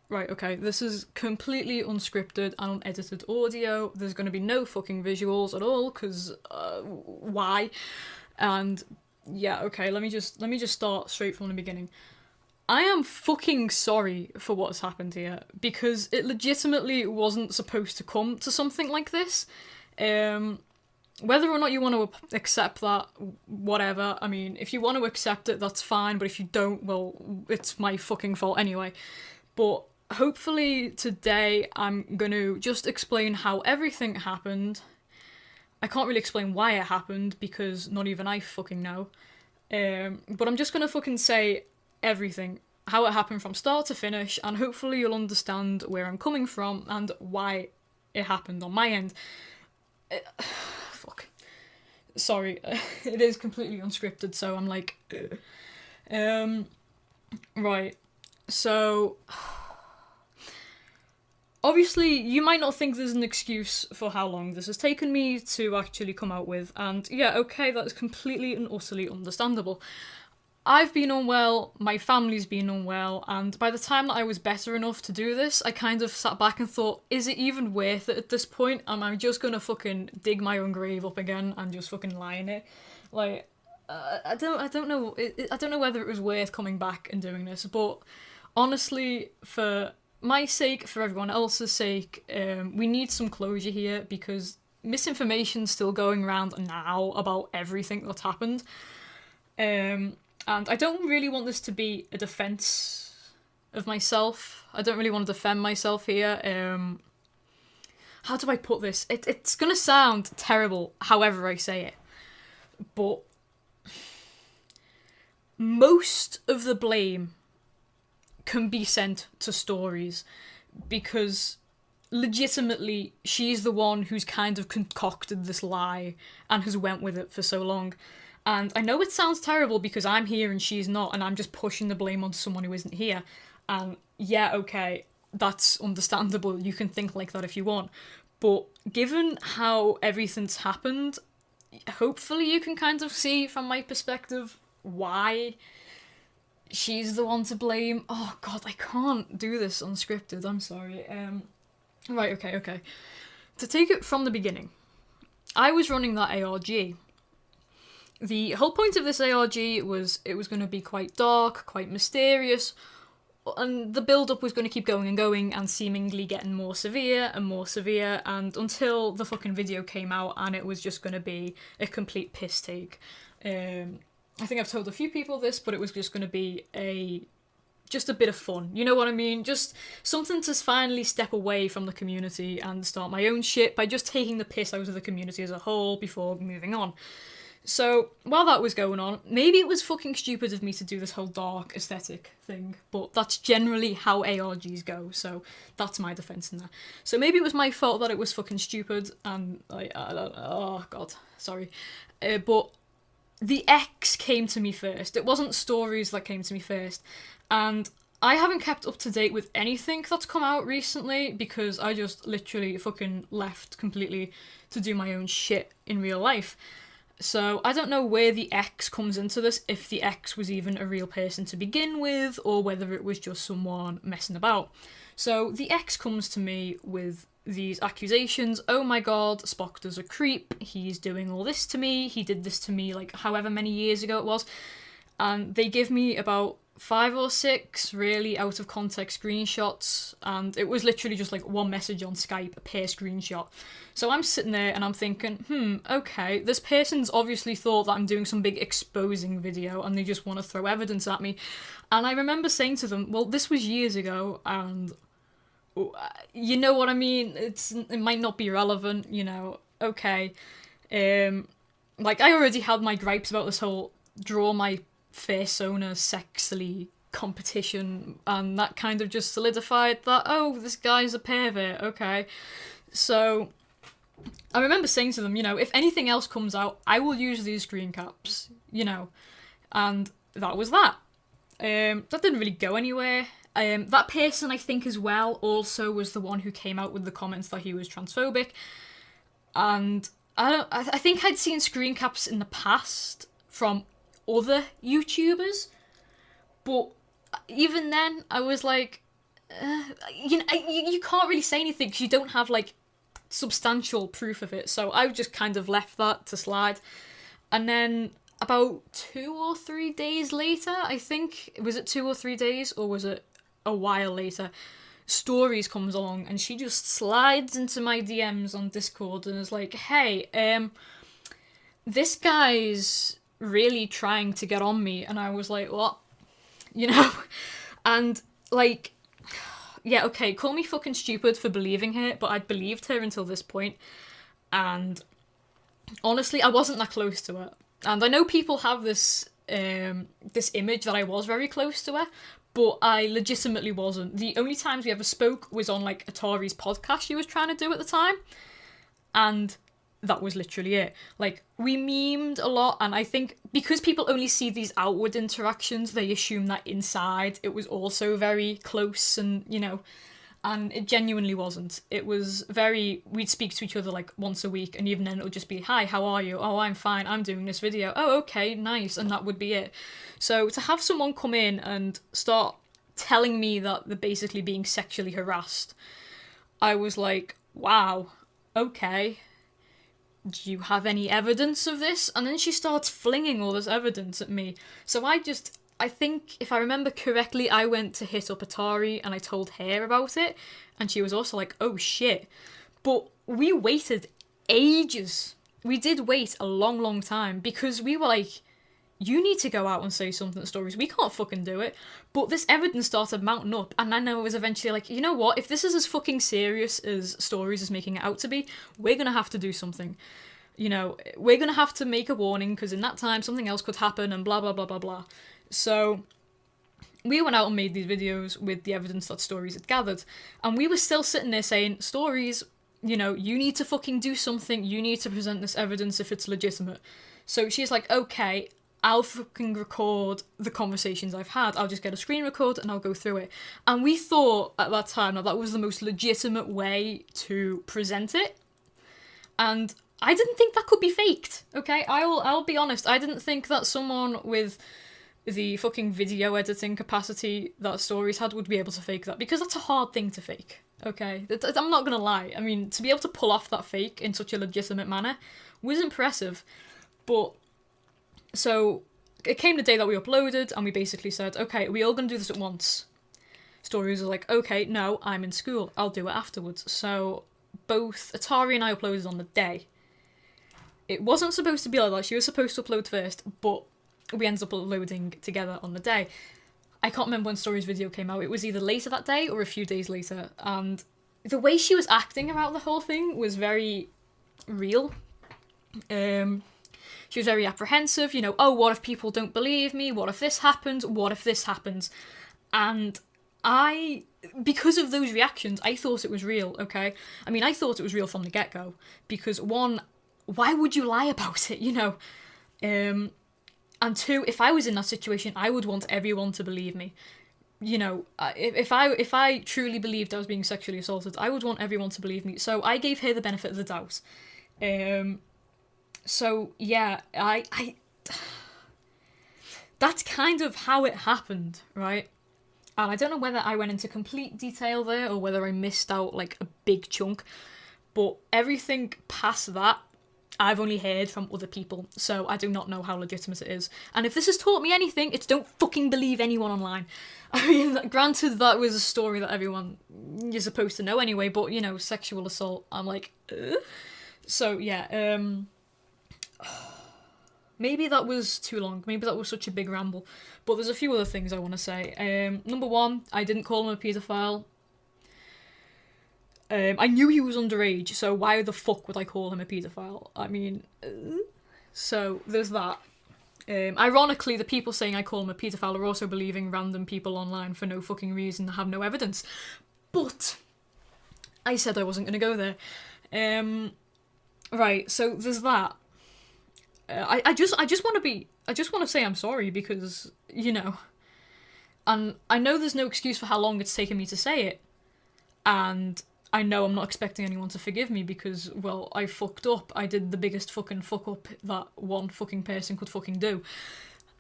right, okay, this is completely unscripted and unedited audio. There's going to be no fucking visuals at all, because why? And yeah, okay, let me just start straight from the beginning. I am fucking sorry for what's happened here, because it legitimately wasn't supposed to come to something like this. Um, Whether or not you want to accept that, whatever. I mean, if you want to accept it, that's fine, but if you don't, well, it's my fucking fault anyway. But hopefully today I'm going to just explain how everything happened. I can't really explain why it happened because not even I fucking know. But I'm just going to fucking say everything. How it happened from start to finish, and hopefully you'll understand where I'm coming from and why it happened on my end. Fuck. Sorry, it is completely unscripted, so I'm like. Right. So, obviously, you might not think there's an excuse for how long this has taken me to actually come out with, and yeah, okay, that is completely and utterly understandable. I've been unwell, my family's been unwell, and by the time that I was better enough to do this, I kind of sat back and thought, is it even worth it at this point? Am I just gonna fucking dig my own grave up again and just fucking lie in it? Like, I don't know, I don't know whether it was worth coming back and doing this, but honestly, for my sake, for everyone else's sake, we need some closure here because misinformation's still going around now about everything that's happened. And I don't really want this to be a defense of myself. I don't really want to defend myself here. How do I put this? It's gonna sound terrible, however I say it, but most of the blame can be sent to Stories because legitimately she's the one who's kind of concocted this lie and has went with it for so long. And I know it sounds terrible because I'm here and she's not, and I'm just pushing the blame on someone who isn't here. And yeah, okay, that's understandable. You can think like that if you want. But given how everything's happened, hopefully you can kind of see from my perspective why she's the one to blame. Oh god, I can't do this unscripted, I'm sorry. Right, okay. To take it from the beginning, I was running that ARG. The whole point of this ARG was it was going to be quite dark, quite mysterious, and the build-up was going to keep going and seemingly getting more severe, and until the fucking video came out and it was just going to be a complete piss take. I think I've told a few people this, but it was just going to be just a bit of fun, you know what I mean? Just something to finally step away from the community and start my own shit by just taking the piss out of the community as a whole before moving on. So, while that was going on, maybe it was fucking stupid of me to do this whole dark aesthetic thing, but that's generally how ARGs go, so that's my defense in that. So maybe it was my fault that it was fucking stupid, and I don't, oh god, sorry. But the X came to me first. It wasn't Stories that came to me first, and I haven't kept up to date with anything that's come out recently because I just literally fucking left completely to do my own shit in real life. So I don't know where the X comes into this, if the X was even a real person to begin with, or whether it was just someone messing about. So the X comes to me with these accusations. Oh my god, Spock does a creep, he's doing all this to me, he did this to me like however many years ago it was. And they give me about 5 or 6 really out of context screenshots, and it was literally just like one message on Skype per screenshot. So I'm sitting there and I'm thinking, okay, this person's obviously thought that I'm doing some big exposing video and they just want to throw evidence at me. And I remember saying to them, well, this was years ago, and you know what I mean? It might not be relevant, you know, okay. Like, I already had my gripes about this whole draw my persona sexily competition, and that kind of just solidified that, oh, this guy's a pervert, okay. So I remember saying to them, you know, if anything else comes out, I will use these screen caps, you know, and that was that. That didn't really go anywhere. That person, I think, as well, also was the one who came out with the comments that he was transphobic, and I think I'd seen screen caps in the past from other YouTubers, but even then, I was like, you can't really say anything because you don't have, like, substantial proof of it. So I just kind of left that to slide. And then about 2 or 3 days later, I think, was it 2 or 3 days, or was it a while later, Stories comes along and she just slides into my DMs on Discord and is like, hey, this guy's really trying to get on me. And I was like, what? You know? And, like, yeah, okay, call me fucking stupid for believing her, but I'd believed her until this point. And honestly, I wasn't that close to her. And I know people have this this image that I was very close to her, but I legitimately wasn't. The only times we ever spoke was on, like, Atari's podcast she was trying to do at the time. And that was literally it. Like, we memed a lot, and I think because people only see these outward interactions, they assume that inside it was also very close and, you know, and it genuinely wasn't. It was very, we'd speak to each other like once a week, and even then it would just be, hi, how are you? Oh, I'm fine, I'm doing this video. Oh, okay, nice, and that would be it. So to have someone come in and start telling me that they're basically being sexually harassed, I was like, wow, okay. Do you have any evidence of this? And then she starts flinging all this evidence at me. So I think, if I remember correctly, I went to hit up Atari and I told her about it. And she was also like, oh shit. But we waited ages. We did wait a long, long time because we were like, you need to go out and say something to Stories. We can't fucking do it. But this evidence started mounting up, and then I was eventually like, you know what? If this is as fucking serious as Stories is making it out to be, we're gonna have to do something. You know, we're gonna have to make a warning, because in that time something else could happen, and blah, blah, blah, blah, blah. So we went out and made these videos with the evidence that Stories had gathered, and we were still sitting there saying, Stories, you know, you need to fucking do something. You need to present this evidence if it's legitimate. So she's like, okay, I'll fucking record the conversations I've had. I'll just get a screen record and I'll go through it. And we thought at that time that was the most legitimate way to present it. And I didn't think that could be faked, okay? I'll be honest. I didn't think that someone with the fucking video editing capacity that Stories had would be able to fake that, because that's a hard thing to fake, okay? I'm not gonna lie. I mean, to be able to pull off that fake in such a legitimate manner was impressive. But so it came the day that we uploaded, and we basically said, okay, are we all going to do this at once? Stories was like, okay, no, I'm in school. I'll do it afterwards. So both Atari and I uploaded on the day. It wasn't supposed to be like that. She was supposed to upload first, but we ended up uploading together on the day. I can't remember when Stories' video came out. It was either later that day or a few days later. And the way she was acting about the whole thing was very real. She was very apprehensive, you know, oh, what if people don't believe me? What if this happens? What if this happens? And because of those reactions, I thought it was real, okay? I mean, I thought it was real from the get-go, because one, why would you lie about it, you know? And two, if I was in that situation, I would want everyone to believe me. You know, if I truly believed I was being sexually assaulted, I would want everyone to believe me. So I gave her the benefit of the doubt. So, yeah, I that's kind of how it happened, right? And I don't know whether I went into complete detail there or whether I missed out, like, a big chunk. But everything past that, I've only heard from other people, so I do not know how legitimate it is. And if this has taught me anything, it's don't fucking believe anyone online. I mean, granted, that was a story that everyone is supposed to know anyway, but, you know, sexual assault, I'm like, ugh. So, yeah, maybe that was too long. Maybe that was such a big ramble. But there's a few other things I want to say. Number one, I didn't call him a paedophile. I knew he was underage, so why the fuck would I call him a paedophile? I mean, so there's that. Ironically, the people saying I call him a paedophile are also believing random people online for no fucking reason that have no evidence. But I said I wasn't going to go there. Right, so there's that. I just want to say I'm sorry because, you know, and I know there's no excuse for how long it's taken me to say it, and I know I'm not expecting anyone to forgive me because, well, I fucked up. I did the biggest fucking fuck up that one fucking person could fucking do,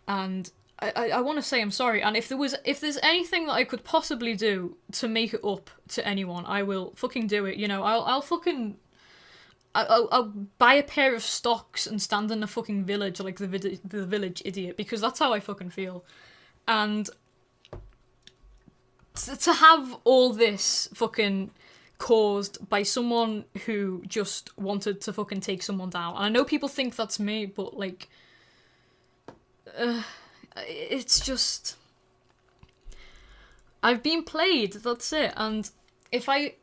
and I want to say I'm sorry, and if there's anything that I could possibly do to make it up to anyone, I will fucking do it. You know, I'll buy a pair of stocks and stand in a fucking village like the village idiot, because that's how I fucking feel. And to have all this fucking caused by someone who just wanted to fucking take someone down. And I know people think that's me, but like, it's just, I've been played, that's it. And if I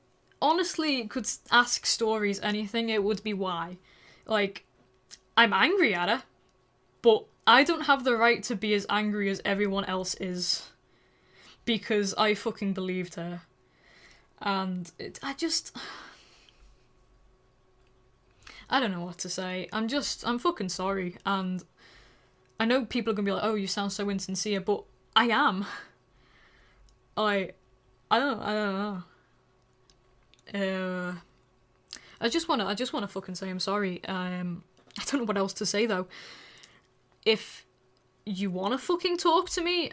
honestly could ask stories anything, it would be why. Like, I'm angry at her, but I don't have the right to be as angry as everyone else is, because I fucking believed her. And I don't know what to say. I'm fucking sorry. And I know people are gonna be like, oh, you sound so insincere, but I am. I don't know. I just wanna fucking say I'm sorry. I don't know what else to say though. If you wanna fucking talk to me,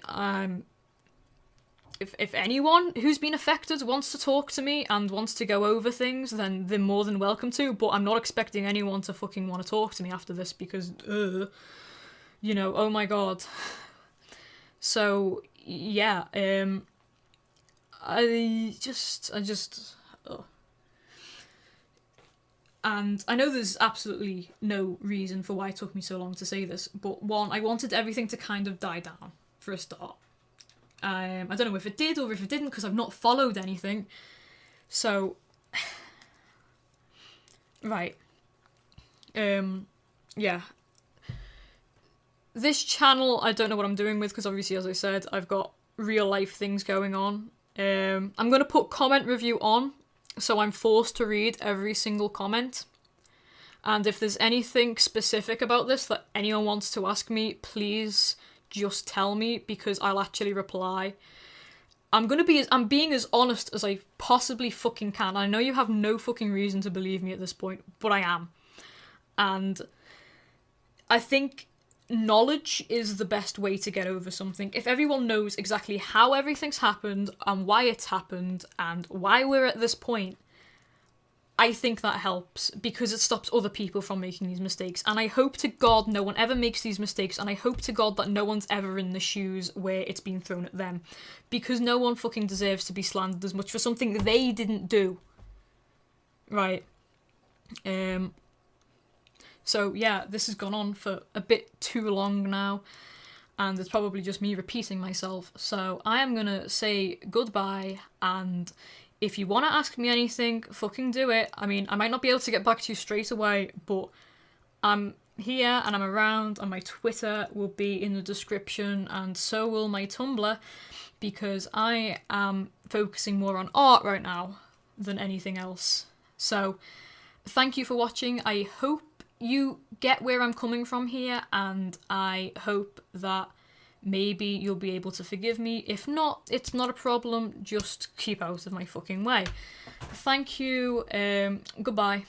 if anyone who's been affected wants to talk to me and wants to go over things, then they're more than welcome to, but I'm not expecting anyone to fucking want to talk to me after this, because, you know, oh my god. So, yeah, I just, ugh. And I know there's absolutely no reason for why it took me so long to say this, but one, I wanted everything to kind of die down, for a start. I don't know if it did or if it didn't, because I've not followed anything. So, right. Yeah. This channel, I don't know what I'm doing with, because obviously, as I said, I've got real life things going on. I'm going to put comment review on, so I'm forced to read every single comment. And if there's anything specific about this that anyone wants to ask me, please just tell me, because I'll actually reply. I'm being as honest as I possibly fucking can. I know you have no fucking reason to believe me at this point, but I am. And I think knowledge is the best way to get over something. If everyone knows exactly how everything's happened and why it's happened and why we're at this point, I think that helps, because it stops other people from making these mistakes. And I hope to God no one ever makes these mistakes, and I hope to God that no one's ever in the shoes where it's been thrown at them, because no one fucking deserves to be slandered as much for something they didn't do. Right. So yeah, this has gone on for a bit too long now, and it's probably just me repeating myself. So I am gonna say goodbye, and if you want to ask me anything, fucking do it. I mean, I might not be able to get back to you straight away, but I'm here and I'm around, and my Twitter will be in the description, and so will my Tumblr, because I am focusing more on art right now than anything else. So, thank you for watching. I hope you get where I'm coming from here, and I hope that maybe you'll be able to forgive me. If not, it's not a problem. Just keep out of my fucking way. Thank you. Goodbye.